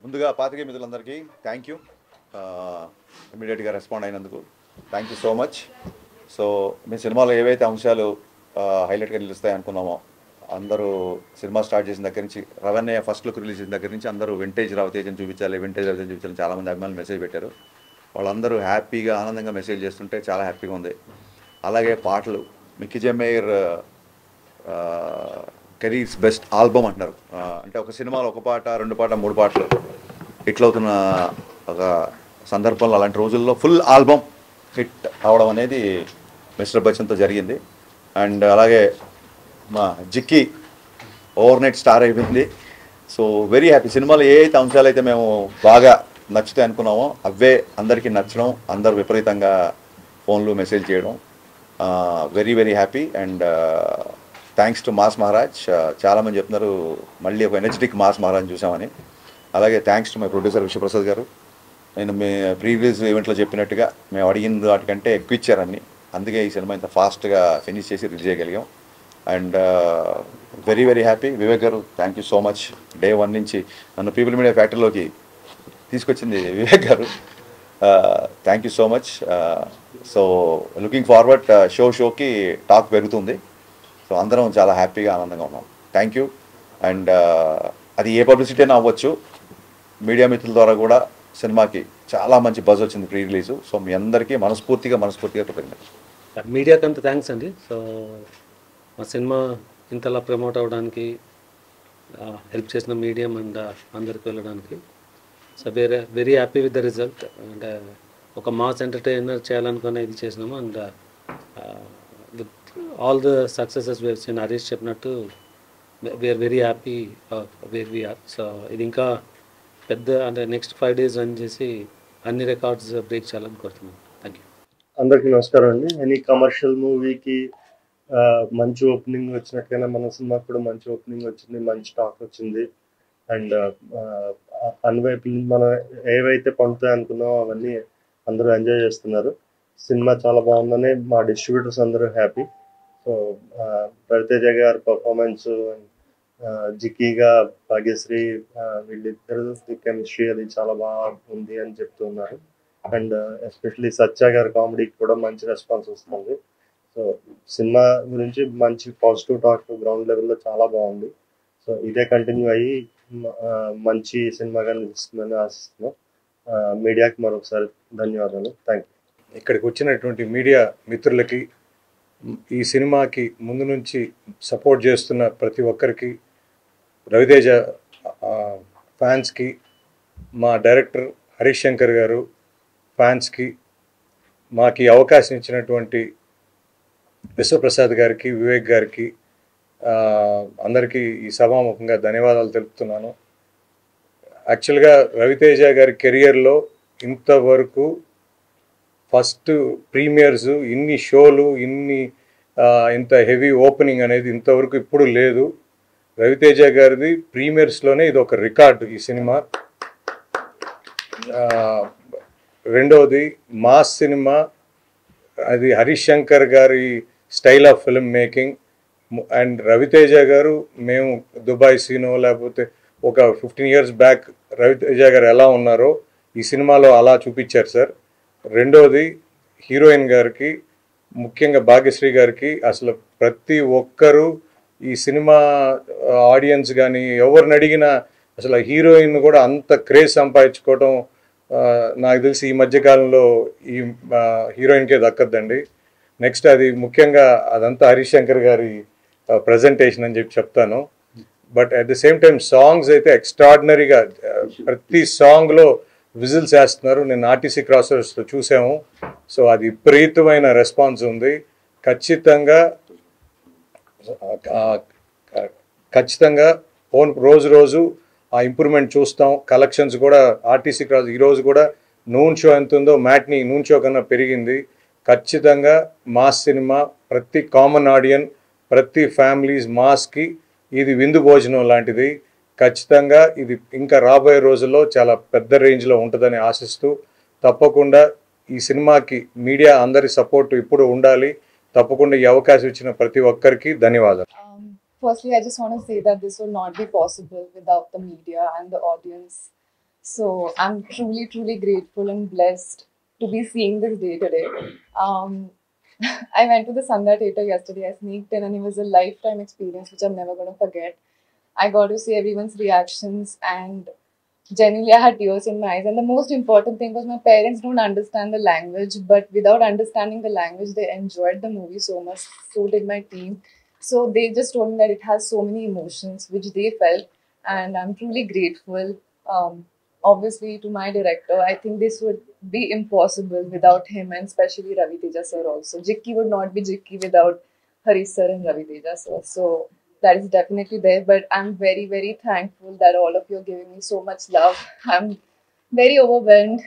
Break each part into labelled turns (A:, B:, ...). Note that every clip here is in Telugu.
A: ముందుగా పాత్రికేయ మిత్రులందరికీ థ్యాంక్ యూ, ఇమీడియట్గా రెస్పాండ్ అయినందుకు thank you so much. So మీ సినిమాలో ఏవైతే అంశాలు హైలైట్గా నిలుస్తాయి అనుకున్నామో, అందరూ సినిమా స్టార్ట్ చేసిన దగ్గర నుంచి, రవణ్య ఫస్ట్ లుక్ రిలీజ్ చేసిన దగ్గర నుంచి అందరూ వింటేజ్ రవితేజని చూపించాలి, వింటేజ్ రవితేజని చూపించాలని చాలామంది అభిమానులు మెసేజ్ పెట్టారు. వాళ్ళందరూ హ్యాపీగా ఆనందంగా మెసేజ్ చేస్తుంటే చాలా హ్యాపీగా ఉంది. అలాగే పాటలు, Mickey J mayor careers best album అంటున్నారు. అంటే ఒక సినిమాలో ఒక పాట, రెండు పాట, మూడు పాటలు హిట్లవుతున్న ఒక సందర్భంలో, అలాంటి రోజుల్లో ఫుల్ ఆల్బమ్ హిట్ అవడం అనేది మిస్టర్ బచ్చన్తో జరిగింది. అండ్ అలాగే మా జిక్కి ఓవర్ నైట్ స్టార్ అయిపోయింది. So very happy. సినిమాలో ఏ అయితే అంశాలు అయితే మేము బాగా నచ్చుతాయి అనుకున్నామో అవే అందరికీ నచ్చడం, అందరూ విపరీతంగా ఫోన్లు మెసేజ్ చేయడం, very very happy. And thanks to mass Maharaj. చాలామంది చెప్తున్నారు మళ్ళీ ఒక ఎనర్జెటిక్ మాస్ మహారాజ్ చూసామని. అలాగే thanks to my producer Vishwaprasad గారు. నేను మీ ప్రీ రిలీజ్ ఈవెంట్లో చెప్పినట్టుగా మేము అడిగిన వాటికంటే ఎక్కువ ఇచ్చారని, అందుకే ఈ సినిమా ఇంత ఫాస్ట్గా ఫినిష్ చేసి రిలీజ్ చేయగలిగాం. And very very happy. Vivek గారు thank you so much. Day 1 నుంచి నన్ను పీపుల్ మీడియా ఫ్యాక్టరీలోకి తీసుకొచ్చింది వివేక్ గారు. Thank you so much. So looking forward, షోకి టాక్ పెరుగుతుంది. సో అందరం చాలా హ్యాపీగా ఆనందంగా ఉన్నాం. Thank you. అండ్ అది ఏ పబ్లిసిటీ అయినా అవ్వచ్చు, మీడియా మిత్రుల ద్వారా కూడా సినిమాకి చాలా మంచి బజ్ వచ్చింది ప్రీ రిలీజు. సో మీ అందరికీ మనస్ఫూర్తిగా కృతజ్ఞతలు.
B: మీడియాకి అంత థ్యాంక్స్ అండి. సో మా సినిమా ఇంతలా ప్రమోట్ అవ్వడానికి హెల్ప్ చేసిన మీడియం అండ్ అందరికి వెళ్ళడానికి. So very happy with the result. అంటే ఒక మాస్ ఎంటర్టైనర్ చేయాలనుకునే ఇది చేసినాము. And with all the successes we've seen, Harish చెప్పినట్టు we are very happy where we are. So ఇది ఇంకా పెద్ద, అంటే నెక్స్ట్ 5 days రన్ చేసి అన్ని రికార్డ్స్ బ్రేక్ చేయాలని కోరుతున్నాను. Thank you.
C: అందరికీ నమస్కారం అండి. ఎనీ కమర్షియల్ మూవీకి మంచి ఓపెనింగ్ వచ్చినట్టుగానే మన సినిమాకి కూడా మంచి ఓపెనింగ్ వచ్చింది, మంచి టాక్ వచ్చింది. అండ్ అన్వైపు మనం ఏవైతే పండుతాయి అనుకున్నామో అవన్నీ అందరూ ఎంజాయ్ చేస్తున్నారు. సినిమా చాలా బాగుందని మా డిస్ట్రిబ్యూటర్స్ అందరూ హ్యాపీ. సో రవితేజ గారి పర్ఫార్మెన్స్, జిక్కీగా భాగ్యశ్రీ, వీళ్ళిద్దరు కెమిస్ట్రీ అది చాలా బాగా ఉంది అని చెప్తున్నారు. అండ్ ఎస్పెషలీ సత్య గారి కామెడీకి కూడా మంచి రెస్పాన్స్ వస్తుంది. సో సినిమా గురించి మంచి పాజిటివ్ టాక్ గ్రౌండ్ లెవెల్లో చాలా బాగుంది. సో ఇదే కంటిన్యూ అయ్యి మంచి సినిమాగా నిలుస్తుందని ఆశిస్తున్నాం. మీడియాకి మరొకసారి ధన్యవాదాలు. Thank you.
D: ఇక్కడికి వచ్చినటువంటి మీడియా మిత్రులకి, ఈ సినిమాకి ముందు నుంచి సపోర్ట్ చేస్తున్న ప్రతి ఒక్కరికి, రవితేజ ఫ్యాన్స్కి, మా డైరెక్టర్ హరీష్ శంకర్ గారు ఫ్యాన్స్కి, మాకు అవకాశం ఇచ్చినటువంటి విశ్వప్రసాద్ గారికి, వివేక్ గారికి, అందరికీ ఈ సభాముఖంగా ధన్యవాదాలు తెలుపుతున్నాను. యాక్చువల్గా రవితేజ గారి కెరియర్లో ఇంతవరకు ఫస్ట్ ప్రీమియర్స్, ఇన్ని షోలు, ఇంత హెవీ ఓపెనింగ్ అనేది ఇంతవరకు ఇప్పుడు లేదు. రవితేజ గారిది ప్రీమియర్స్లోనే ఇది ఒక రికార్డు ఈ సినిమా. రెండవది మాస్ సినిమా, అది హరీష్ శంకర్ గారి style of film making. And Raviteja గారు, మేము దుబాయ్ సీనో లేకపోతే ఒక 15 years బ్యాక్ రవితేజ గారు ఎలా ఉన్నారో ఈ సినిమాలో అలా చూపించారు సార్. రెండవది హీరోయిన్ గారికి, ముఖ్యంగా భాగ్యశ్రీ గారికి, అసలు ప్రతి ఒక్కరూ ఈ సినిమా ఆడియన్స్ కానీ ఎవరిని అడిగినా అసలు హీరోయిన్ కూడా అంత క్రేజ్ సంపాదించుకోవడం నాకు తెలిసి ఈ మధ్యకాలంలో ఈ హీరోయిన్కే దక్కద్దండి. నెక్స్ట్ అది ముఖ్యంగా అదంతా హరీష్ శంకర్ గారి ప్రజెంటేషన్ అని చెప్పి చెప్తాను. But at the same time songs అయితే ఎక్స్ట్రాడినరీగా ప్రతి సాంగ్లో విజిల్స్ వేస్తున్నారు. నేను ఆర్టీసీ క్రాసర్స్లో చూసాము. సో అది విపరీతమైన రెస్పాన్స్ ఉంది. ఖచ్చితంగా రోజు రోజు ఆ ఇంప్రూవ్మెంట్ చూస్తాం. కలెక్షన్స్ కూడా ఆర్టీసీ క్రాస్ ఈరోజు కూడా నూన్ షో ఎంత ఉందో మ్యాట్ని నూన్ షో కన్నా పెరిగింది. ఖచ్చితంగా మాస్ సినిమా ప్రతి కామన్ ఆడియన్, ప్రతి ఫ్యామిలీస్ మాస్కి ఇది విందు భోజనం లాంటిది. ఖచ్చితంగా ఇది ఇంకా రాబోయే రోజుల్లో చాలా పెద్ద రేంజ్లో ఉంటుందని ఆశిస్తూ, తప్పకుండా ఈ సినిమాకి మీడియా అందరి సపోర్ట్ ఇప్పుడు ఉండాలి. తప్పకుండా ఈ అవకాశం ఇచ్చిన ప్రతి ఒక్కరికి ధన్యవాదాలు.
E: Firstly, I just want to say that this would not be possible without the media and the audience. So I'm truly, truly grateful and blessed to be seeing this day today. I went to the Sandhya Theatre yesterday. I sneaked in and it was a lifetime experience which I'm never going to forget. I got to see everyone's reactions and genuinely I had tears in my eyes. And the most important thing was my parents don't understand the language, but without understanding the language, they enjoyed the movie so much. So did my team. So they just told me that it has so many emotions which they felt, and I'm truly grateful. Obviously to my director, I think this would be impossible without him, and especially Ravi Teja sir also. Jikki would not be Jikki without Harish sir and Ravi Teja sir. So that is definitely there, but I'm very, very thankful that all of you are giving me so much love. I'm very overwhelmed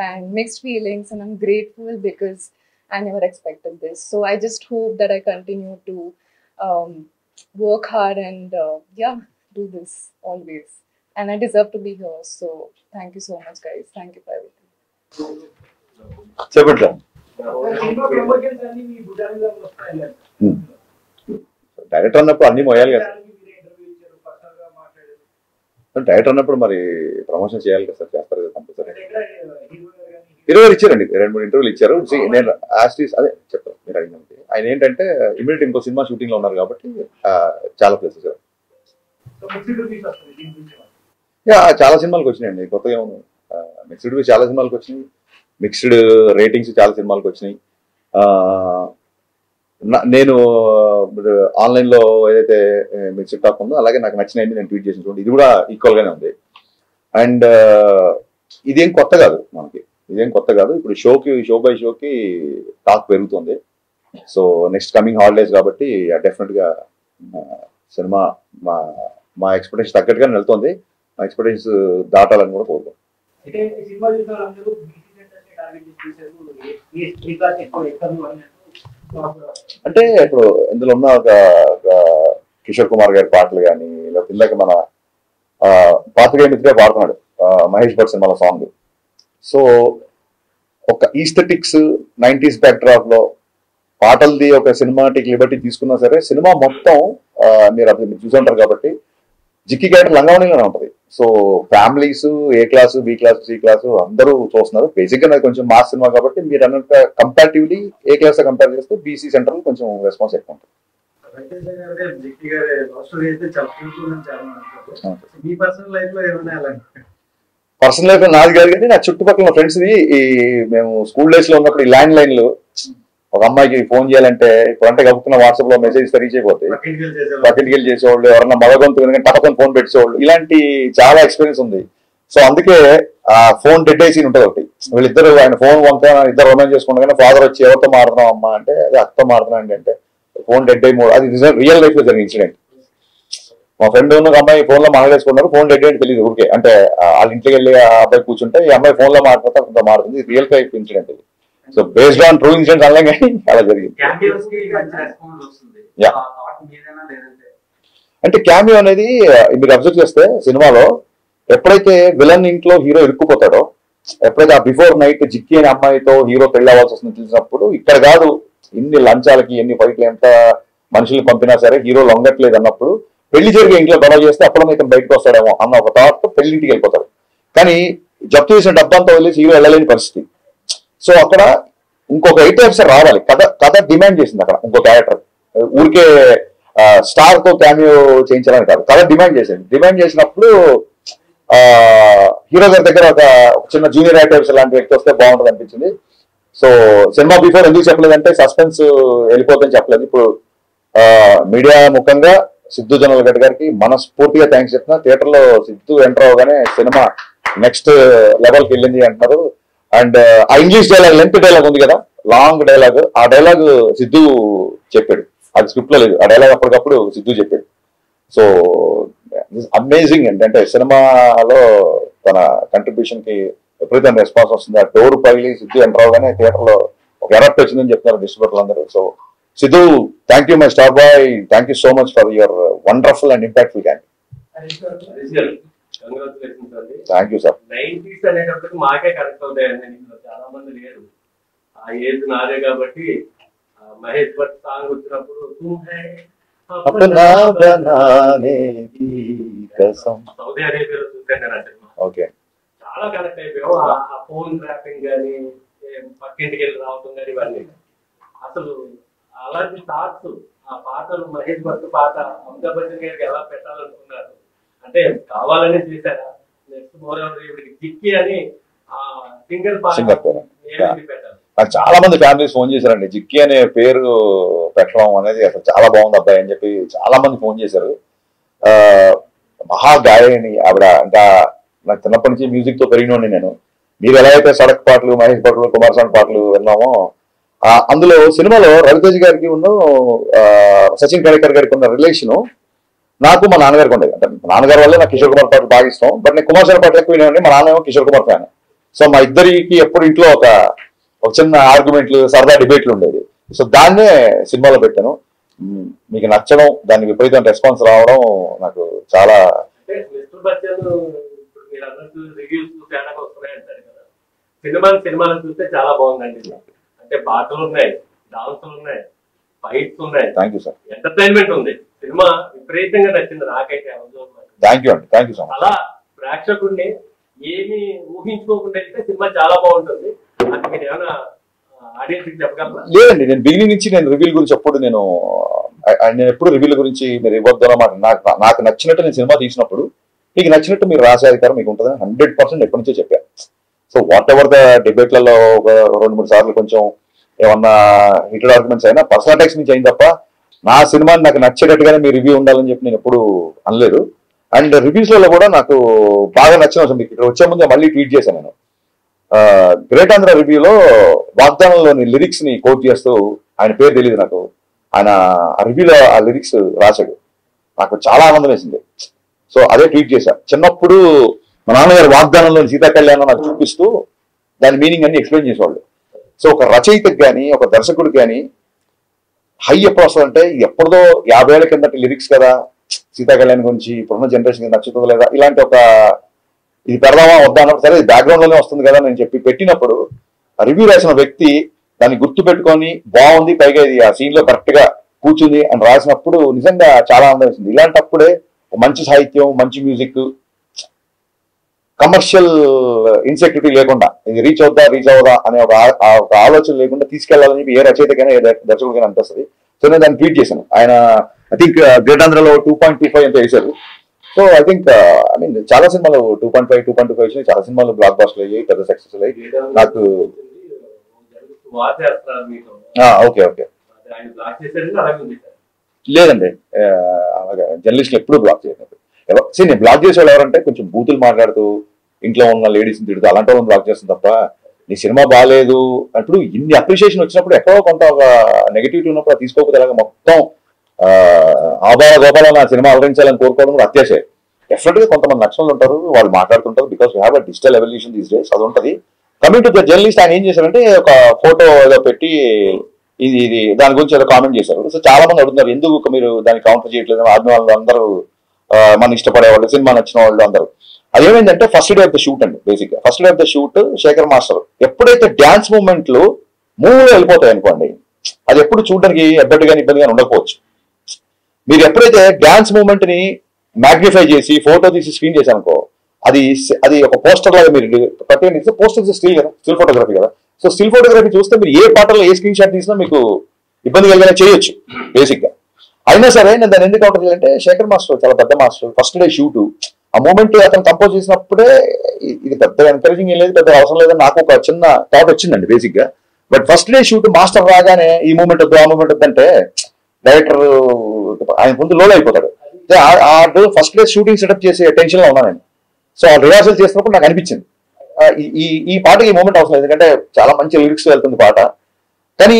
E: and mixed feelings, and I'm grateful because I never expected this. So I just hope that I continue to work hard and do this always. And I deserve to be here. So thank you so much, guys. Thank you for everything.
A: చెప్పట్లే డైరెక్టర్ అన్నప్పుడు అన్ని మోయాలి కదా. డైరెక్టర్ అన్నప్పుడు మరి ప్రమోషన్ చేయాలి కదా సార్, చేస్తారు కదా కంపల్సరీ. 20 ఇచ్చారండి, 2-3 ఇంటర్వ్యూలు ఇచ్చారు. నేను యాస్టీస్ అదే చెప్తాను మీరు అడిగినప్పుడు. ఆయన ఏంటంటే ఇమీడియట్ ఇంకో సినిమా షూటింగ్ లో ఉన్నారు కాబట్టి చాలా ప్లేసెస్ చాలా సినిమాలకు వచ్చినాయండి. కొత్తగా మిక్స్డ్ చాలా సినిమాలకు వచ్చినాయి, మిక్స్డ్ రేటింగ్స్ చాలా సినిమాలకు వచ్చినాయి. నేను ఆన్లైన్లో ఏదైతే మిక్స్డ్ టాక్ ఉందో అలాగే నాకు నచ్చినాయండి నేను ట్వీట్ చేసిన చూడండి, ఇది కూడా ఈక్వల్గానే ఉంది. అండ్ ఇదేం కొత్త కాదు మనకి, ఇదేం కొత్త కాదు. ఇప్పుడు షో బై షోకి టాక్ పెరుగుతుంది. సో నెక్స్ట్ కమింగ్ హాలిడేస్ కాబట్టి డెఫినెట్గా సినిమా మా ఎక్స్పెక్టేషన్ తగ్గట్టుగానే వెళ్తుంది. మా ఎక్స్పెక్టేషన్స్ దాటాలని కూడా కోరుతాం. అంటే ఇప్పుడు ఇందులో ఉన్న ఒక కిషోర్ కుమార్ గారి పాటలు కానీ, లేకపోతే ఇందాక మన పాత్రికేయ మిత్రే పాడుతున్నాడు మహేష్ భట్ సినిమాలో సాంగ్. సో ఒక ఈస్థెటిక్స్ 90s బ్యాక్డ్రాప్ లో పాటలది ఒక సినిమాటిక్ లిబర్టీ తీసుకున్నా సరే సినిమా మొత్తం మీరు అది చూసుంటారు కాబట్టి జిక్కి క్యారెక్టర్ లంగావణిలోనే ఉంటుంది. So families A class, B class, C class అందరూ చూస్తున్నారు. బేసిక్గా నాకు కొంచెం మాస్ సినిమా కాబట్టి మీరు అన్నట్టు కంపారిటివ్లీ ఏ క్లాస్ కంపేర్ చేస్తే బీసీ సెంటర్ కొంచెం రెస్పాన్స్ ఎక్కువ ఉంటుంది. పర్సనల్ లైఫ్ లో నాది కాదు కానీ నా చుట్టుపక్కల ఫ్రెండ్స్ మేము స్కూల్ డేస్ లో ఉన్నప్పుడు ఈ ల్యాండ్ లైన్లు ఒక అమ్మాయికి ఫోన్ చేయాలంటే ఇప్పుడు అంటే కలుపుతున్న వాట్సాప్ లో మెసేజ్ రీచ్ అయిపోతాయి, పక్కకి వెళ్ళి చేసేవాళ్ళు, ఎవరన్నా మగగొంతు టపకొని ఫోన్ పెట్టేసేవాళ్ళు, ఇలాంటి చాలా ఎక్స్పీరియన్స్ ఉంది. సో అందుకే ఆ ఫోన్ డెడ్ అయ్యి సీన్ ఉంటుంది ఒకటి. వీళ్ళిద్దరు ఆయన ఫోన్ వంక ఇద్దరు రొమాన్స్ చేసుకుంటా ఫాదర్ వచ్చి ఎవరితో మారుతున్నాం అమ్మా అంటే అదే అక్కతో మారుతున్నాండి అంటే ఫోన్ డెడ్ అయ్యి అది రియల్ లైఫ్ లో జరిగిన ఇన్సిడెంట్. మా ఫ్రెండ్ ఉన్న అమ్మాయి ఫోన్ లో మాట్లాడేసుకున్నారు, ఫోన్ డెడ్ అయ్యి తెలియదు ఊరికే. అంటే వాళ్ళ ఇంటికి వెళ్ళి ఆ అబ్బాయి కూర్చుంటే ఈ అమ్మాయి ఫోన్ లో మాట్లాడితే కొంత మారుతుంది. రియల్ లైఫ్ ఇన్సిడెంట్ ఇది. So based on true incidents అనలే కానీ అలా జరిగింది. అంటే క్యామియో అనేది మీరు అబ్జర్వ్ చేస్తే సినిమాలో ఎప్పుడైతే విలన్ ఇంట్లో హీరో ఇరుక్కుపోతాడో, ఎప్పుడైతే ఆ బిఫోర్ నైట్ జిక్కి అనే అమ్మాయితో హీరో పెళ్లి అవ్వాల్సి వస్తుంది తెలిసినప్పుడు ఇక్కడ కాదు ఎన్ని లంచాలకి ఎన్ని ఫైట్లు ఎంత మనుషుల్ని పంపినా సరే హీరో లొంగట్లేదు అన్నప్పుడు పెళ్లి జరిగే ఇంట్లో గొడవ చేస్తే అప్పుడు ఇతను బయటకు వస్తాడేమో అన్న ఒక థాట్ పెళ్లింటికి వెళ్ళిపోతాడు. కానీ జప్తు చేసిన డబ్బంతా వదిలేసి హీరో వెళ్ళలేని పరిస్థితి. సో అక్కడ ఇంకొక ఎయిట్ ఆఫీసర్ రావాలి, కథ డిమాండ్ చేసింది. అక్కడ ఇంకో క్యారెక్టర్ ఊరికే స్టార్ తో క్యామియో చేయించాలని కాదు, కథ డిమాండ్ చేసింది. డిమాండ్ చేసినప్పుడు హీరో గారి దగ్గర ఒక చిన్న జూనియర్ యాక్టర్స్ లాంటి వ్యక్తి వస్తే బాగుంటుంది అనిపించింది. సో సినిమా బిఫోర్ ఎందుకు చెప్పలేదంటే సస్పెన్స్ వెళ్ళిపోతుందని చెప్పలేదు. ఇప్పుడు మీడియా ముఖంగా సిద్ధు జొన్నలగడ్డ గారికి మనస్ఫూర్తిగా థ్యాంక్స్ చెప్తున్నా. థియేటర్లో సిద్ధు ఎంటర్ అవగానే సినిమా నెక్స్ట్ లెవెల్కి వెళ్ళింది అంటున్నారు. అండ్ ఆ ఇంగ్లీష్ డైలాగ్, లెంత్ డైలాగ్ ఉంది కదా, లాంగ్ డైలాగ్, ఆ డైలాగ్ సిద్ధు చెప్పాడు. అది స్క్రిప్ట్ లో లేదు, ఆ డైలాగ్ అప్పటికప్పుడు సిద్ధు చెప్పాడు. సో అమేజింగ్ అంటే సినిమాలో తన కంట్రిబ్యూషన్ కి విపరీతమైన రెస్పాన్స్ వస్తుంది. ఆ డోర్ పగిలి సిద్ధు ఎంటర్ అవగానే థియేటర్ లో ఒక ఎరప్ట్ వచ్చిందని చెప్తున్నారు డిస్ట్రిబ్యూటర్లు అందరూ. So Siddhu, thank you my star boy, thank you so much for your wonderful and impactful camp. Thank you sir.
F: 90s అనేటప్పటికి మాకే కరెక్ట్ అవుతాయండి, చాలా మంది లేరు. ఆ ఏజ్ నాదే కాబట్టి మహేష్ భట్ సాంగ్ వచ్చినప్పుడు సౌదీ అరేబియాలో చూసాను నేను ఆ సినిమా.
A: ఓకే,
F: చాలా కనెక్ట్ అయిపోయాం. ఆ ఫోన్ ట్రాపింగ్ కానీ, పక్కింటికి వెళ్ళి రావడం కానీ, ఇవన్నీ అసలు అలాంటి థాట్స్. ఆ పాటలు మహేష్ భట్ పాట అమితాబ్ బచ్చన్ గారికి ఎలా పెట్టాలనుకున్నారు అంటే కావాలనే చేశారా? నెక్స్ట్ మోరవర్ జిక్కి అని సింగర్ పాట పెట్టారు.
A: నాకు చాలా మంది ఫ్యామిలీస్ ఫోన్ చేశారండి. జిక్కి అనే పేరు పెట్టడం అనేది అసలు చాలా బాగుంది అబ్బాయి అని చెప్పి చాలా మంది ఫోన్ చేశారు. మహా గాయని ఆవిడ. ఇంకా నాకు చిన్నప్పటి నుంచి మ్యూజిక్ తో పెరిగినోండి నేను. మీరు ఎలా అయితే సడక్ పాటలు, మహేష్ పాటలు, కుమారస్వామి పాటలు విన్నామో, అందులో సినిమాలో రవితేజ్ గారికి ఉన్న సచిన్ కడేకర్ గారికి ఉన్న రిలేషను నాకు మా నాన్నగారికి ఉండేది. అంటే మా నాన్నగారి వల్లే నాకు కిషోర్ కుమార్ పాటలు బాగా ఇష్టం. బట్ నేను కుమార్ సార్ పాటలు ఎక్కువ వినేవాడిని. మా నాన్న కిషోర్ కుమార్ ఫ్యాన్. సో మా ఇద్దరికి ఎప్పుడు ఇంట్లో ఒక చిన్న ఆర్గ్యుమెంట్లు, సరదా డిబేట్లు ఉండేది. సో దాన్నే సినిమాలో పెట్టాను. మీకు నచ్చడం, దానికి విపరీతం రెస్పాన్స్ రావడం నాకు చాలా.
F: సినిమాలను చూస్తే చాలా బాగుందండి. అంటే పాటలు ఉన్నాయి, డాన్సులు ఉన్నాయి, ఫైట్స్ ఉన్నాయి.
A: Thank you sir.
F: ఎంటర్టైన్మెంట్ ఉంది. సినిమా విపరీతంగా నచ్చింది నాకైతే.
A: థ్యాంక్ యూ అండి, థ్యాంక్ యూ సో మచ్.
F: అలా ప్రేక్షకుడిని ఏమి ఊహించుకోకుండా అయితే సినిమా చాలా బాగుంటుంది. అది మీరు ఏమైనా ఆడియన్స్ కి చెప్పగలరా?
A: లేదండి, నేను బిగినింగ్ నుంచి నేను రివ్యూల గురించి ఎప్పుడు నేను ఎప్పుడు రివ్యూల గురించి మీరు ఇవ్వద్దు మాట. నాకు నచ్చినట్టు నేను సినిమా తీసినప్పుడు మీకు నచ్చినట్టు మీరు రాసే అధికారం మీకు ఉంటుందని 100% ఎప్పటి నుంచో చెప్పాను. సో వాట్ ఎవర్ ద డిబేట్లలో ఒక 2-3 సార్లు కొంచెం ఏమన్నా హీటెడ్ ఆర్గ్యుమెంట్స్ అయినా పర్సనల్ అటాక్స్ నుంచి అయింది తప్ప నా సినిమాని నాకు నచ్చేటట్టుగానే మీ రివ్యూ ఉండాలని చెప్పి నేను ఎప్పుడు అనలేదు. అండ్ రివ్యూస్లలో కూడా నాకు బాగా నచ్చిన మీకు ఇక్కడ వచ్చే ముందే మళ్ళీ ట్వీట్ చేశాను నేను. గ్రేట్ ఆంధ్ర రివ్యూలో వాగ్దానంలోని లిరిక్స్ ని కోట్ చేస్తూ, ఆయన పేరు తెలియదు నాకు, ఆయన ఆ రివ్యూలో ఆ లిరిక్స్ రాశాడు. నాకు చాలా ఆనందం వేసింది. సో అదే ట్వీట్ చేశా. చిన్నప్పుడు మా నాన్నగారు వాగ్దానంలోని సీతా కళ్యాణం నాకు చూపిస్తూ దాని మీనింగ్ అన్ని ఎక్స్ప్లెయిన్ చేసేవాళ్ళు. సో ఒక రచయితకి కానీ, ఒక దర్శకుడికి కానీ హై ఎప్పుడు వస్తుంది అంటే ఎప్పుడుదో 50 ఏళ్ల కిందటి లిరిక్స్ కదా, సీతా కళ్యాణ్ గురించి ఇప్పుడున్న జనరేషన్ నచ్చుతుందో లేదా, ఇలాంటి ఒక ఇది పెడదామా వద్దా అన్నప్పుడు సరే బ్యాక్గ్రౌండ్ లోనే వస్తుంది కదా నేను చెప్పి పెట్టినప్పుడు రివ్యూ రాసిన వ్యక్తి దాన్ని గుర్తు పెట్టుకొని బాగుంది, పైగా ఇది ఆ సీన్ లో కరెక్ట్ గా కూర్చుంది అని రాసినప్పుడు నిజంగా చాలా ఆనందం వేసింది. ఇలాంటప్పుడే మంచి సాహిత్యం, మంచి మ్యూజిక్, కమర్షియల్ ఇన్సెక్యూరిటీ లేకుండా ఇది రీచ్ అవుదా అనే ఒక ఆలోచన లేకుండా తీసుకెళ్లాలని చెప్పి ఏ రచయితకైనా ఏ దర్శకుడికైనా అనిపిస్తుంది. సో నేను దాన్ని ట్వీట్ చేశాను. ఆయన ఐ థింక్ గ్రేట్ ఆంధ్రలో 2.25 ఎంత వేశారు. So I think I mean చాలా సినిమాలు 2.5, 2.25 వచ్చినాయి. చాలా సినిమాలు బ్లాక్ బాస్టర్లు అయ్యాయి, పెద్ద సక్సెస్ అయ్యాయి. నాకు ఓకే ఓకే లేదండి, అలాగే జర్నలిస్టులు ఎప్పుడు బ్లాక్ చేయలేదు. నేను బ్లాక్ చేసేవాళ్ళు ఎవరంటే కొంచెం బూతులు మాట్లాడుతూ ఇంట్లో ఉన్న లేడీస్ని తిడుతూ అలాంటి వాళ్ళని బ్లాక్ చేస్తుంది తప్ప నీ సినిమా బాగాలేదు అప్పుడు ఇన్ని అప్రిషియేషన్ వచ్చినప్పుడు ఎక్కడో కొంత ఒక నెగిటివిటీ ఉన్నప్పుడు తీసుకోకపోతే అలాగే మొత్తం ఆబాల గోపాల నా సినిమా అలరించాలని కోరుకోవడం కూడా అత్యాశే. డెఫినెట్ గా కొంతమంది నక్షలు ఉంటారు, వాళ్ళు మాట్లాడుతుంటారు. Because we have a digital evolution these days, అది ఉంటుంది. కమింగ్ టు ద జర్నలిస్ట్, ఆయన ఏం చేశారంటే ఒక ఫోటో ఏదో పెట్టి ఇది దాని గురించి ఏదో కామెంట్ చేశారు. సో చాలా మంది అడుగుతున్నారు ఎందుకు మీరు దాన్ని కౌంటర్ చేయట్లేదు, అభిమానులు అందరూ మన ఇష్టపడేవాళ్ళు, సినిమా నచ్చిన వాళ్ళు అందరూ. అదేమైందంటే first day of the shoot అండి. బేసిక్ గా first day of the shoot Shekhar master ఎప్పుడైతే డ్యాన్స్ మూవ్మెంట్లు మూవ్లో వెళ్ళిపోతాయి అనుకోండి, అది ఎప్పుడు చూడడానికి ఎబ్బటిగాని ఇబ్బందిగా ఉండకపోవచ్చు. మీరు ఎప్పుడైతే డ్యాన్స్ మూవ్మెంట్ ని మ్యాగ్నిఫై చేసి ఫోటో తీసి స్క్రీన్ చేశారనుకో, అది ఒక పోస్టర్ లాగా మీరు ప్రతి పోస్టర్ స్టిల్ కదా, స్టిల్ ఫోటోగ్రఫీ కదా. సో స్టిల్ ఫోటోగ్రఫీ చూస్తే మీరు ఏ పాటలో ఏ స్క్రీన్ షాట్ తీసినా మీకు ఇబ్బంది కలిగినా చేయొచ్చు బేసిక్ గా. అయినా సరే నేను దాన్ని ఎందుకు కౌంటర్ చేయాలంటే శేఖర్ మాస్టర్ చాలా పెద్ద మాస్టర్. ఫస్ట్ డే షూట్ ఆ మూమెంట్ అతను కంపోజ్ చేసినప్పుడే ఇది పెద్ద ఎంకరేజింగ్ ఏం లేదు, పెద్ద అవసరం లేదని నాకు ఒక చిన్న థాట్ వచ్చిందండి బేసిక్ గా. But first day shoot master రాగానే ఈ మూమెంట్ వద్దు ఆ మూమెంట్ వద్దంటే డైరెక్టర్ ఆయన ముందు లోలో అయిపోతాడు. ఫస్ట్ డే షూటింగ్ సెటప్ చేసే టెన్షన్లో ఉన్నాను నేను. సో ఆ రిహార్సల్ చేసినప్పుడు నాకు అనిపించింది ఈ పాటకి ఈ మూమెంట్ అవసరం లేదు, ఎందుకంటే చాలా మంచి లిరిక్స్ వెళ్తుంది పాట. కానీ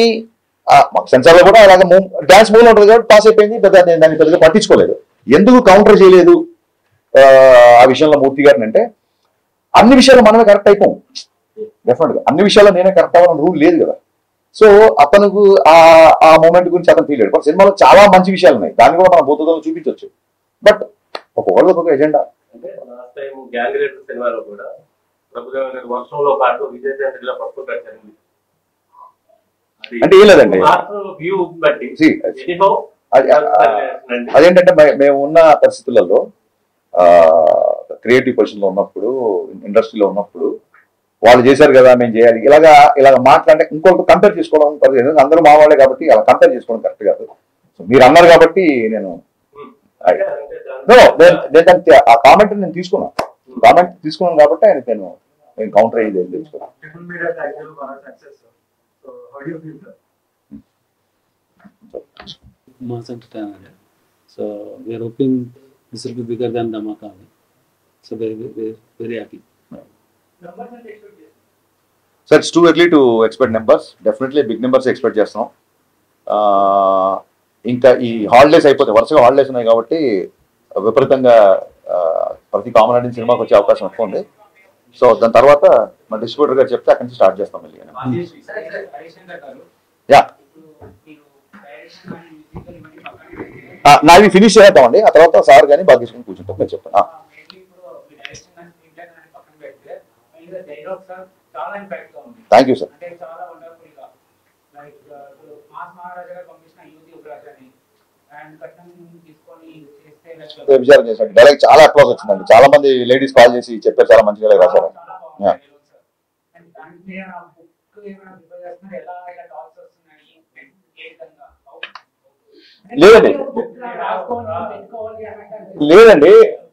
A: మాకు సెన్సార్లో కూడా అలాగే డాన్స్ మూవ్ ఉంటుంది కాబట్టి పాస్ అయిపోయింది, దాన్ని పెద్దగా పట్టించుకోలేదు. ఎందుకు కౌంటర్ చేయలేదు ఆ విషయంలో మూర్తి గారిని అంటే, అన్ని విషయాలు మనమే కరెక్ట్ అయిపోం. డెఫినెట్గా అన్ని విషయాల్లో నేనే కరెక్ట్ అవ్వాలని రూల్ లేదు కదా. సో అతనికి ఆ మూమెంట్ గురించి అతను ఫీల్ అయ్యాడు. సినిమాలో చాలా మంచి విషయాలు ఉన్నాయి, దాన్ని కూడా మనం బోధనలో చూపించవచ్చు. బట్ ఒక్కొక్క ఎజెండా.
F: అంటే లాస్ట్ టైం గ్యాంగ్ రేటర్ సినిమాలో కూడా ప్రభుదేవ గారి వర్షంలో పాటు విజయ్ చంద్రలో పప్పు పెట్టారు.
A: అంటే ఏం లేదండి,
F: వ్యూ బట్టి
A: అదేంటంటే మేము ఉన్న పరిస్థితులలో క్రియేటివ్ పొజిషన్లో ఉన్నప్పుడు, ఇండస్ట్రీలో ఉన్నప్పుడు వాళ్ళు చేశారు కదా మేము చేయాలి ఇలాగ మాట్లాడితే ఇంకొకటి కంపేర్ చేసుకోవడం పరిస్థితి. అందరూ మా వాళ్ళే కాబట్టి అలా కంపేర్ చేసుకోవడం కరెక్ట్ కాదు. సో మీరు అన్నారు కాబట్టి నేను ఆ కామెంట్ నేను తీసుకున్నాను కాబట్టి ఆయన నేను కౌంటర్ అయ్యేది తెలుసుకున్నాను.
B: Mass entertainer. So we are hoping this will be bigger than Dhamaka. So very happy.
A: So it's too early to expect numbers. Definitely big numbers expect చేస్తున్నాం. ఇంకా ఈ హాలిడేస్ అయిపోతాయి, వరుసగా హాలిడేస్ ఉన్నాయి కాబట్టి విపరీతంగా ప్రతి కామన్ ఆడియన్స్ సినిమాకి వచ్చే అవకాశం ఎక్కువ ఉంది. సో దాని తర్వాత మా డిస్ట్రిబ్యూటర్ గారు చెప్తే అక్కడి నుంచి స్టార్ట్ చేస్తాం మళ్ళీ. యా నావి ఫినిష్ చేద్దామండి, ఆ తర్వాత సార్ కానీ బాగా తీసుకుని కూర్చుంటాం. నేను చెప్తాను. Thank you sir. విచారం చేశాను, డైలాగ్ చాలా అప్లాస్ వచ్చిందండి. చాలా మంది లేడీస్ కాల్ చేసి చెప్పారు చాలా మంచిగా రాశారు. లేదండి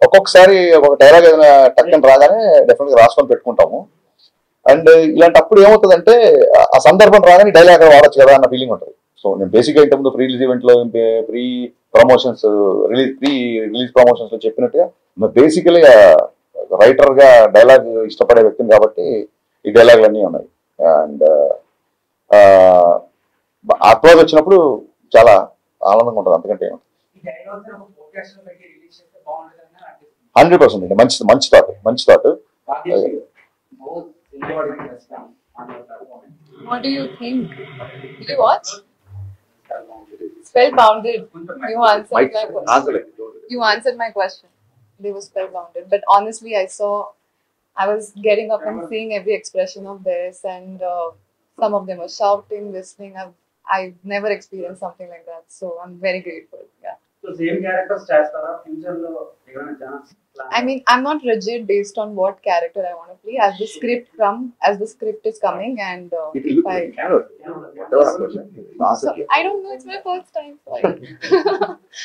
A: ఒక్కొక్కసారి ఒక డైలాగ్ ఏదైనా టక్కని రాగానే డెఫినెట్ గా రాసుకొని పెట్టుకుంటాము. అండ్ ఇలాంటప్పుడు ఏమవుతుందంటే ఆ సందర్భం రాగానే డైలాగ్ అక్కడ వాడచ్చు కదా అన్న ఫీలింగ్ ఉంటుంది. సో నేను బేసిక్గా ఇంతకుముందు ప్రీ రిలీజ్ ఈవెంట్ లో ప్రీ రిలీజ్ ప్రమోషన్స్ లో చెప్పినట్టుగా బేసికలీ రైటర్ గా డైలాగ్ ఇష్టపడే వ్యక్తిని కాబట్టి ఈ డైలాగులు అన్నీ ఉన్నాయి. అండ్ అప్రోచ్ వచ్చినప్పుడు చాలా ఆనందంగా ఉంటుంది. అంతకంటే 100% అండి. మంచి thought.
E: What do you think? Did you watch? Spellbounded. You answered my question. They were spellbounded. But honestly, I was getting up and seeing every expression of theirs, and some of them were shouting, listening. I've never experienced something like that, so I'm very grateful. Yeah.
F: So same characters chestara future lo evana chance.
E: I mean, I'm not rigid based on what character I want to play. As the script is coming, and so, I don't know. It's my first time.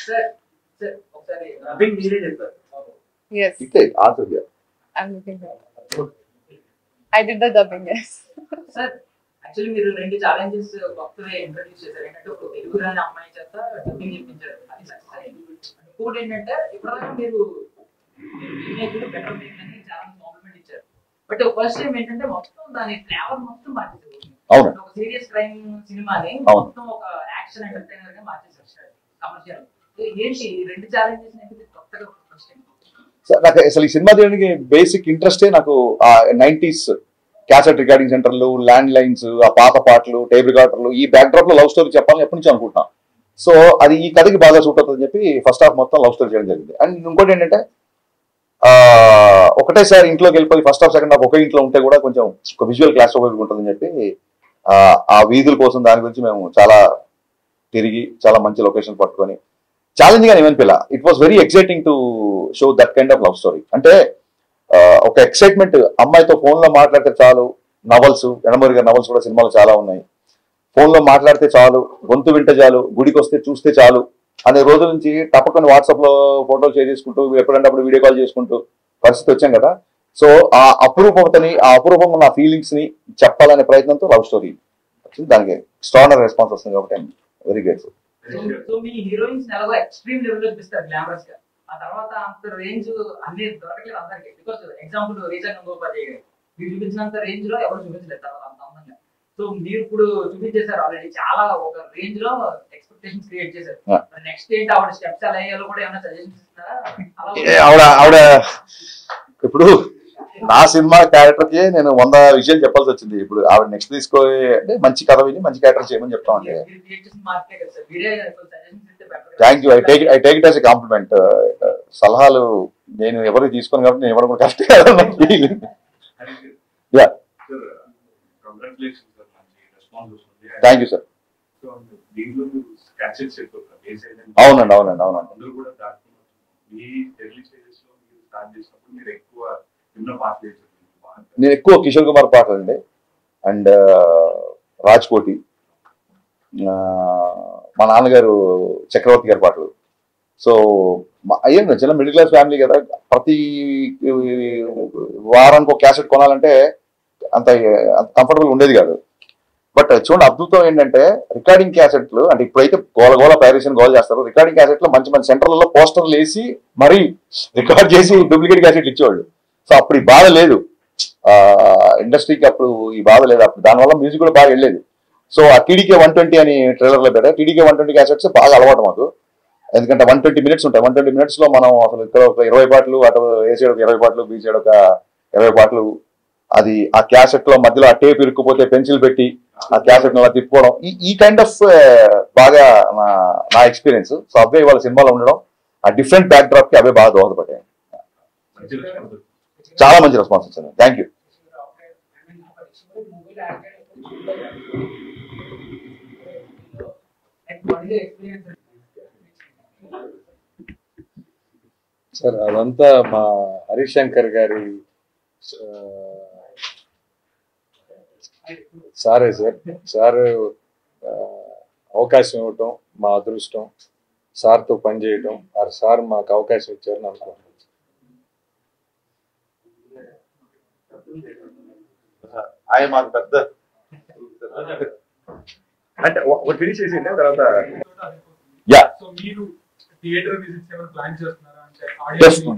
F: Sir, okari dubbing needed sir.
E: Yes. I'm looking for it. I did the dubbing. Yes.
G: Sir. Actually మీరు 2 ఛాలెంజెస్ కొత్తగా ఇంట్రడ్యూస్ చేశారు. ఏంటంటే ఒక తెలుగు రాని అమ్మాయి చేత డబ్బింగ్ చేయించారు, అది సక్సెస్ అయింది. ఇంకోటి ఏంటంటే ఇప్పటిదాకా మీరు బెటర్ మేక్ అని చాలా కాంప్లిమెంట్ ఇచ్చారు. బట్ ఫస్ట్ టైం ఏంటంటే మొత్తం దాని ఫ్లేవర్ మొత్తం మార్చేసారు. ఒక సీరియస్ క్రైమ్ సినిమాని మొత్తం ఒక యాక్షన్ ఎంటర్టైనర్ గా మార్చేసారు కమర్షియల్. ఏంటి 2 ఛాలెంజెస్ అనేది కొత్తగా ఫస్ట్ టైం?
A: నాకు అసలు ఈ సినిమా తీయడానికి బేసిక్ ఇంట్రెస్టే నాకు ఆ 90s క్యాసెట్ రికార్డింగ్ సెంటర్లు, ల్యాండ్ లైన్స్, ఆ పాత పాటలు, టేప్ రికార్డర్లు, ఈ బ్యాక్ డ్రాప్ లో లవ్ స్టోరీ చెప్పాలని ఎప్పటి నుంచి అనుకుంటున్నాను. సో అది ఈ కథకి బాగా సూట్ అవుతుందని చెప్పి ఫస్ట్ హాఫ్ మొత్తం లవ్ స్టోరీ చేయడం జరిగింది. అండ్ ఇంకోటి ఏంటంటే ఒకటేసారి ఇంట్లోకి వెళ్ళిపోయి ఫస్ట్ హాఫ్ సెకండ్ హాఫ్ ఒకే ఇంట్లో ఉంటే కూడా కొంచెం ఒక విజువల్ క్లాస్ ఉంటుందని చెప్పి ఆ వీధుల కోసం దాని గురించి మేము చాలా తిరిగి చాలా మంచి లొకేషన్ పట్టుకొని ఛాలెంజింగ్ అని ఏమనిపిల్ల. It was very exciting to show that kind of love story. అంటే ఒక ఎక్సైట్మెంట్, అమ్మాయితో ఫోన్ లో మాట్లాడితే చాలు. నవల్స్, యనమూరి గారి నవల్స్ కూడా సినిమాలు చాలా ఉన్నాయి. ఫోన్ లో మాట్లాడితే చాలు, గొంతు వింటే చాలు, గుడికి వస్తే చూస్తే చాలు అనే రోజుల నుంచి తప్పకుండా వాట్సాప్ లో ఫోటోలు షేర్ చేసుకుంటూ ఎప్పుడంటే అప్పుడు వీడియో కాల్ చేసుకుంటూ పరిస్థితి వచ్చాం కదా. సో ఆ అపురూపతని, ఆ అపురూపం ఉన్న ఫీలింగ్స్ ని చెప్పాలనే ప్రయత్నంతో లవ్ స్టోరీ వచ్చింది. దానికి ఎక్స్ట్రార్డినరీ రెస్పాన్స్ వస్తుంది కాబట్టి I'm very grateful.
G: So me heroines ఎలాగో ఎక్స్ట్రీమ్ లెవెల్ లో చూపిస్తారు గ్లామరస్ గా, ఆ తర్వాత అంత రేంజ్ అన్ని దొరకలేదు అందరికి. బికాస్ ఎగ్జాంపుల్ రీజన్ గోపాల్ మీరు చూపించినంత రేంజ్ లో ఎవరు చూపించలేదు తర్వాత అంత అందంగా. సో మీరు ఇప్పుడు చూపించేశారు ఆల్రెడీ, చాలా ఒక రేంజ్ లో ఎక్స్పెక్టేషన్స్ క్రియేట్ చేశారు. నెక్స్ట్ ఏంటి ఆవిడ స్టెప్స్ ఎలా అయ్యాలో కూడా ఏమైనా సజెషన్స్ ఇస్తారా?
A: ఆవిడ ఇప్పుడు నా సినిమా క్యారెక్టర్ కి నేను 100 విషయాలు చెప్పాల్సి వచ్చింది. ఇప్పుడు ఆవిడ నెక్స్ట్ తీసుకోవాలి అంటే మంచి కథ విని మంచి క్యారెక్టర్ చేయమని చెప్తామండి. Thank you. I take it as a compliment. సలహాలు నేను ఎవరికి తీసుకోను కాబట్టి నేను ఎవరు కూడా కష్టం థ్యాంక్ యూ సార్. అవునండి అవునండి అవునండి. నేను ఎక్కువ కిషోర్ కుమార్ పాటలు అండి, అండ్ రాజ్కోటి, మా నాన్నగారు చక్రవర్తి గారి పాటలు. సో అయ్యండి చిన్న మిడిల్ క్లాస్ ఫ్యామిలీ కదా, ప్రతి వారానికి ఒక క్యాసెట్ కొనాలంటే అంత కంఫర్టబుల్ ఉండేది కాదు. బట్ చూడండి అద్భుతం ఏంటంటే రికార్డింగ్ క్యాసెట్లు అంటే ఇప్పుడైతే గోల ప్యారిస్ గోల్ చేస్తారు. రికార్డింగ్ క్యాసెట్లు మంచి మంచి సెంటర్లలో పోస్టర్లు వేసి మరీ రికార్డ్ చేసి డూప్లికేట్ క్యాసెట్లు ఇచ్చేవాళ్ళు. సో అప్పుడు ఈ బాధ లేదు ఇండస్ట్రీకి, అప్పుడు ఈ బాధ లేదు. అప్పుడు దానివల్ల మ్యూజిక్ కూడా బాగా వెళ్ళేది. సో ఆ టీడీకే 120 అని ట్రైలర్లో పెట్టారు. టీడీకే 120 క్యాసెట్స్ బాగా అలవాటు మాకు, ఎందుకంటే 120 minutes ఉంటాయి. 120 minutes లో మనం అసలు ఇక్కడ ఒక 20 పాటలు, అటు ఏ సైడ్ ఒక 20 పాటలు, బీ సైడ్ ఒక 20 పాటలు. అది ఆ క్యాసెట్ లో మధ్యలో ఆ టేప్ ఇరుక్కుపోతే పెన్సిల్ పెట్టి ఆ క్యాసెట్ అలా తిప్పుకోవడం, ఈ కైండ్ ఆఫ్ బాగా నా ఎక్స్పీరియన్స్. సో అవే వాళ్ళ సినిమాలో ఉండడం, ఆ డిఫరెంట్ బ్యాక్ డ్రాప్ కి అవే బాగా దోహదపడ్డాయి. చాలా మంచి రెస్పాన్స్ ఇచ్చింది. Thank you.
D: సార్ అదంతా మా హరిశంకర్ గారి సారే సార్. సార్ అవకాశం ఇవ్వటం మా అదృష్టం, సార్తో పనిచేయటం, సార్ మాకు అవకాశం ఇచ్చారని అనుకుంటున్నాను.
A: ఆయన మాకు పెద్ద అంటే ఒకటి ఫినిష్ చేసి తర్వాత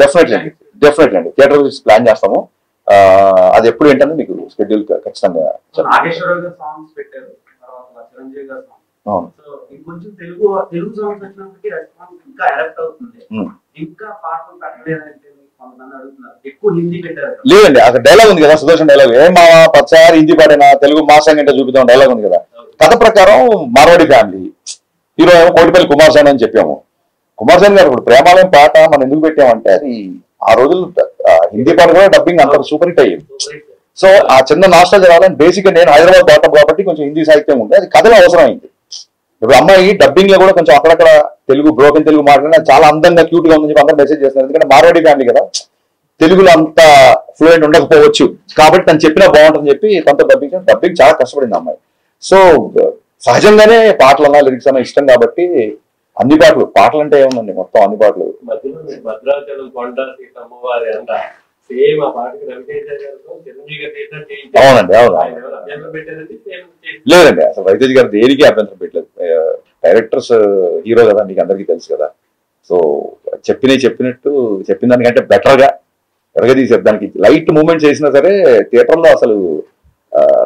A: డెఫినెట్లీ అండి థియేటర్ విజిట్స్ ప్లాన్ చేస్తాము. అది ఎప్పుడు ఏంటంటే మీకు షెడ్యూల్ ఖచ్చితంగా. లేదండి అక్కడ డైలాగ్ ఉంది కదా, సుదర్శన్ డైలాగ్, ఏ మా పచ్చారి హిందీ పాడినా తెలుగు మాసాంగ్ అంటే చూపిద్దాం డైలాగ్ ఉంది కదా. కథ ప్రకారం మార్వాడి ఫ్యామిలీ, హీరో ఏమో కోటిపల్లి కుమార్ సాన్ అని చెప్పాము. కుమార్ సాన్ గారు ఇప్పుడు ప్రేమాలయం పాట మనం ఎందుకు పెట్టామంటే అది ఆ రోజులు హిందీ పాట కూడా డబ్బింగ్ అంత సూపర్ హిట్ అయ్యింది. సో ఆ చిన్న నాస్టల్ చదవాలని బేసిక్ గా నేను హైదరాబాద్ బాటం కాబట్టి కొంచెం హిందీ సాహిత్యం ఉంది, అది కథలో అవసరం అయింది. ఇప్పుడు అమ్మాయి డబ్బింగ్ లో కూడా కొంచెం అక్కడక్కడ తెలుగు బ్రోకెన్ తెలుగు మాట్లాడినా చాలా అందంగా క్యూట్ గా ఉందని చెప్పి అందరూ మెసేజ్ చేస్తున్నారు. ఎందుకంటే మార్వాడి ఫ్యామిలీ కదా, తెలుగులో అంత ఫ్లూయెంట్ ఉండకపోవచ్చు కాబట్టి తను చెప్పినా బాగుంటుందని చెప్పి తనతో డబ్బింగ్ చాలా కష్టపడింది అమ్మాయి. సో సహజంగానే పాటలు అన్నా లిరిక్స్ అన్నా ఇష్టం కాబట్టి అన్ని పాటలు అంటే ఏముందండి మొత్తం అన్ని పాటలు. అవునండి అవును. లేదండి అసలు రవితేజ్ గారు దేనికి అభ్యంతరం పెట్టలేదు. డైరెక్టర్స్ హీరో కదా మీకు అందరికీ తెలుసు కదా. సో చెప్పినట్టు చెప్పిన దానికంటే బెటర్ గా ఎరగదీసారు. దానికి లైట్ మూమెంట్స్ చేసినా సరే థియేటర్ లో అసలు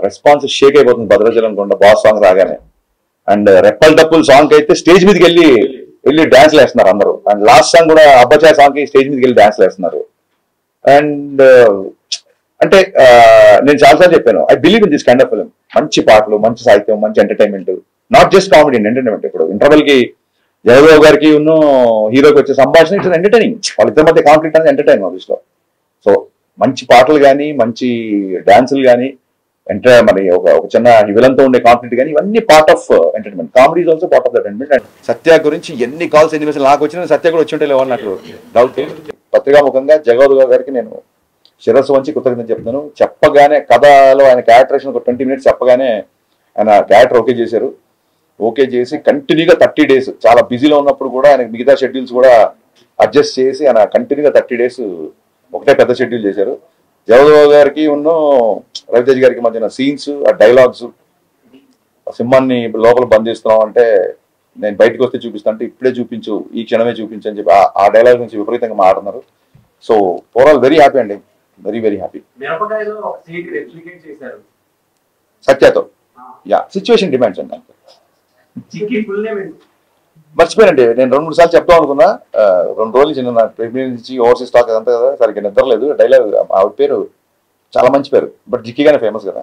A: రెస్పాన్స్ షేక్ అయిపోతుంది. భద్రాచలం కొండ బాస్ సాంగ్ రాగానే, అండ్ రెప్పల్ టప్పుల్ సాంగ్ అయితే స్టేజ్ మీదకి వెళ్ళి డాన్స్ వేస్తున్నారు అందరూ. అండ్ లాస్ట్ సాంగ్ కూడా అబ్బాచాయ్ సాంగ్ కి స్టేజ్ మీదకి వెళ్ళి డాన్స్ వేస్తున్నారు. అండ్ అంటే నేను చాలాసార్లు చెప్పాను, I believe in this kind of film. మంచి పాటలు, మంచి సాహిత్యం, మంచి entertainment, not just comedy entertainment. ఇప్పుడు ఇంటర్వెల్ కి జగదేవ్ గారికి ఉన్న హీరోకి వచ్చే సంభాషణ ఇట్స్ ఎంటర్టైనింగ్. వాళ్ళిద్దరి మధ్య కాన్ఫ్లిక్ట్ అనేది ఎంటర్టైన్ ఆఫీస్లో. సో మంచి పాటలు కానీ మంచి డాన్సులు కానీ మరి ఒక చిన్న విలన్తో ఉండే కాన్ఫ్లిక్ట్ కానీ ఇవన్నీ part of entertainment. Comedy is also part of entertainment. And Satya గురించి ఎన్ని కాల్స్ ఎన్ని మెసేజ్ నాకు వచ్చిన సత్య కూడా వచ్చి ఉంటే లేవని నాకు డౌట్. పత్రికాముఖంగా జగదేవ్ గారికి నేను శిరస్సు వంచి కృతజ్ఞత చెప్తాను. చెప్పగానే కథలో ఆయన క్యారెక్టరేషన్ ఒక 20 minutes చెప్పగానే ఆయన క్యారెక్టర్ ఓకే చేశారు. ఓకే చేసి కంటిన్యూగా 30 days చాలా బిజీలో ఉన్నప్పుడు కూడా ఆయన మిగతా షెడ్యూల్స్ కూడా అడ్జస్ట్ చేసి ఆయన కంటిన్యూగా 30 days ఒకటే పెద్ద షెడ్యూల్ చేశారు. జగదేవ్ గారికి ఉన్న రవితేజ్ గారికి మధ్యన సీన్స్, ఆ డైలాగ్స్, సింహాన్ని లోపల బంధిస్తున్నాం అంటే నేను బయటకు వస్తే చూపిస్తాను అంటే ఇప్పుడే చూపించు, ఈ క్షణమే చూపించు అని చెప్పి ఆ డైలాగ్ నుంచి విపరీతంగా మాట్లాడుతున్నారు. సో ఓవరాల్ వెరీ హ్యాపీ అండి, వెరీ వెరీ హ్యాపీ.
F: మిరపకాయలో ఒక సీట్ రెప్లికేట్ చేశారు
A: సత్యతో. యా, సిచ్యువేషన్ డిమాండ్స్ అండి.
F: చిక్కి ఫుల్ నేమ్
A: మర్చిపోయానండి, నేను 2-3 సార్లు చెప్తాం అనుకున్నా. 2 రోజులు చిన్న ప్రెగ్నెన్సీ నుంచి ఓవర్సీస్ స్టాక్ అదంతా కదా, సరిగ్గా నిద్రలేదు. డైలాగ్ ఆవిడ పేరు చాలా మంచి పేరు, బట్ జిక్కిగానే ఫేమస్ కదా.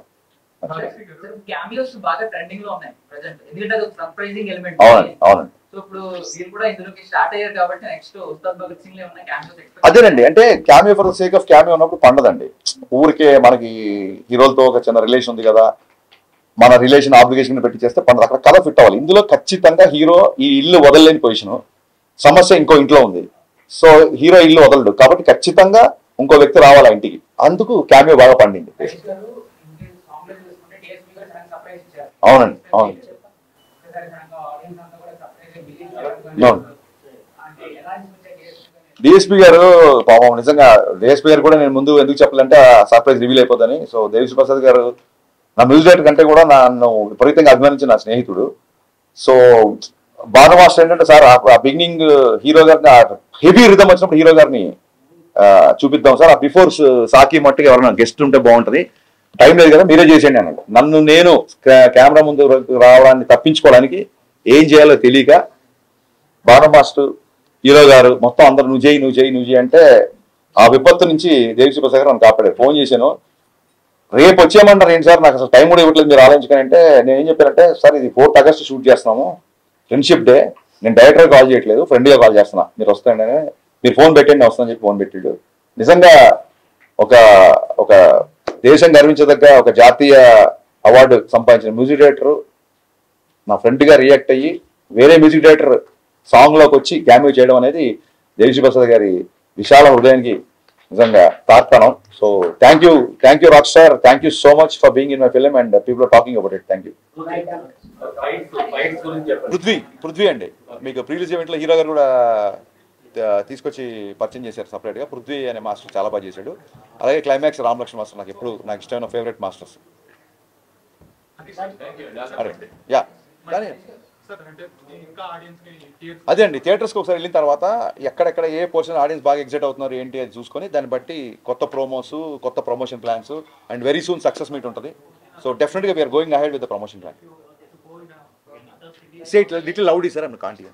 G: క్యామియోస్ బాగా ట్రెండింగ్ లో ఉన్నాయి ప్రెజెంట్, ఎందుకంటే అది సర్ప్రైజింగ్ ఎలిమెంట్.
A: అవునండి అవునండి.
G: సో ఇప్పుడు మీరు కూడా ఇందులోకి స్టార్ట్ అయ్యారు కాబట్టి నెక్స్ట్ ఉస్తాద్ భగత్ సింగ్ లో ఉన్న క్యామియోస్
A: అదేనండి, అంటే cameo for the sake of cameo ఉన్నప్పుడు పండదండి. ఊరికే మనకి హీరోలతో ఒక చిన్న రిలేషన్ ఉంది కదా, మన రిలేషన్ ఆబ్లిగేషన్ పెట్టి చేస్తే పండదు. అక్కడ కథ ఫిట్ అవ్వాలి. ఇందులో ఖచ్చితంగా హీరో ఈ ఇల్లు వదలలేని పొజిషన్, సమస్య ఇంకో ఇంట్లో ఉంది. సో హీరో ఇల్లు వదలడు కాబట్టి ఖచ్చితంగా ఇంకో వ్యక్తి రావాలి ఆ ఇంటికి. అందుకు క్యామియో బాగా పండింది. అవునండి అవును. డిఎస్పీ గారు పాపం నిజంగా, డిఎస్పీ గారు కూడా నేను ముందు ఎందుకు చెప్పాలంటే సర్ప్రైజ్ రివీల్ అయిపోతుంది. సో దేవిశ్రీ ప్రసాద్ గారు నా మ్యూజిక్ డైరెక్టర్ కంటే కూడా నన్ను విపరీతంగా అభిమానించిన నా స్నేహితుడు. సో బాను మాస్టర్ ఏంటంటే సార్ ఆ బిగినింగ్ హీరో గారిని హెవీ రిథమ్ వచ్చినప్పుడు హీరో గారిని చూపిద్దాం సార్, ఆ బిఫోర్ సాకి మట్టుకు ఎవరైనా గెస్ట్ ఉంటే బాగుంటుంది, టైం లేదు కదా మీరే చేసేయండి అన్నాడు. నన్ను నేను కెమెరా ముందు రావడాన్ని తప్పించుకోవడానికి ఏం చేయాలో తెలియక బాను మాస్టర్ హీరో గారు మొత్తం అందరు నువ్వు చేయి అంటే ఆ విపత్తు నుంచి దేవిశ్రీ ప్రసాద్ గారు నన్ను కాపాడారు. ఫోన్ చేశాను, రేపు వచ్చేయమంటారు ఏంటి సార్, నాకు అసలు టైం కూడా ఇవ్వట్లేదు మీరు ఆలోచించుకొని అంటే నేను ఏం చెప్పానంటే, సార్ ఇది 4th ఆగస్ట్ షూట్ చేస్తున్నాము, ఫ్రెండ్షిప్ డే, నేను డైరెక్టర్ కాల్ చేయట్లేదు, ఫ్రెండ్గా కాల్ చేస్తున్నా, మీరు వస్తాండి, మీరు ఫోన్ పెట్టండి వస్తానని చెప్పి ఫోన్ పెట్టాడు. నిజంగా ఒక ఒక దేశం గర్వించదగ్గ ఒక జాతీయ అవార్డు సంపాదించిన మ్యూజిక్ డైరెక్టర్ నా ఫ్రెండ్గా రియాక్ట్ అయ్యి వేరే మ్యూజిక్ డైరెక్టర్ సాంగ్లోకి వచ్చి క్యామియో చేయడం అనేది దేవిశ్రీ ప్రసాద్ గారి విశాల హృదయానికి నిజంగా తార్పణం. So thank you rock star, thank you so much for being in my film and people are talking about it. Thank you. Prithvi అండి, మీకు ప్రీవియస్ ఈవెంట్లో హీరో గారు కూడా తీసుకొచ్చి పరిచయం చేశారు సపరేట్గా. పృథ్వీ అనే మాస్టర్ చాలా బాగా చేశాడు. అలాగే క్లైమాక్స్ రామలక్ష్మణ్ మాస్టర్ నాకు ఎప్పుడు నాకు ఇష్టమైన ఫేవరెట్ మాస్టర్స్. యా కానీ అదే అండి, థియేటర్స్కి ఒకసారి వెళ్ళిన తర్వాత ఎక్కడెక్కడ ఏ పోర్షన్ ఆడియన్స్ బాగా ఎగ్జైట్ అవుతున్నారు ఏంటి అది చూసుకొని దాన్ని బట్టి కొత్త ప్రోమోస్, కొత్త promotion plans and very soon success meet ఉంటుంది. సో డెఫినెట్గా we are going ahead with the promotion plan. Say it little loudly, sir. I'm can't hear.